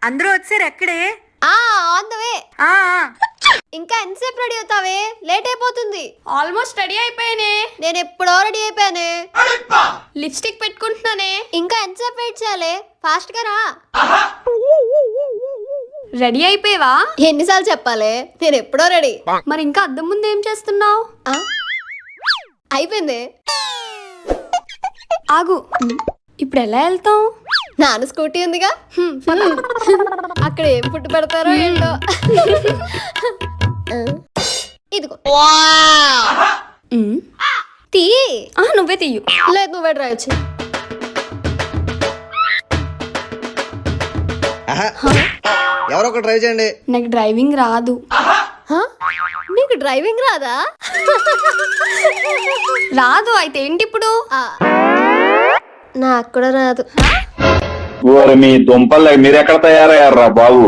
అందరూ వచ్చారు ఎక్కడే? On the way. ఇంకా ఎంతసేపు రెడీ అవుతావే? లేట్ అయిపోతుంది. ఆల్మోస్ట్ రెడీ అయిపోయానే. నేను ఎప్పుడో రెడీ అయిపోయానే. లిప్స్టిక్ పెట్టుకుంటున్నానే. ఇంకా ఎంతసేపు వెయిట్ చేయాలి? ఫాస్ట్ గా రా. రెడీ అయిపోయావా? ఎన్నిసార్లు చెప్పాలి? నేను ఎప్పుడో రెడీ. మరి ఇంకా అద్దం ముందు ఏం చేస్తున్నావు? అయిపోయింది. ఆగు, ఇప్పుడు ఎలా వెళ్తాం? నాన్న స్కూటీ ఉందిగా. అక్కడ ఏం పుట్టు పెడతారో ఏంటో. ఇదిగో తీ. నువ్వే తీయు. లేదు, నువ్వే డ్రైవ్ వచ్చి. ఎవరో ఒక డ్రైవ్ చేయండి. నాకు డ్రైవింగ్ రాదు. నీకు డ్రైవింగ్ రాదా? రాదు. అయితే ఏంటి ఇప్పుడు? నాకు కూడా రాదు. మీ దుంపలు మీరెక్కడ తయారయ్యారా బాబు?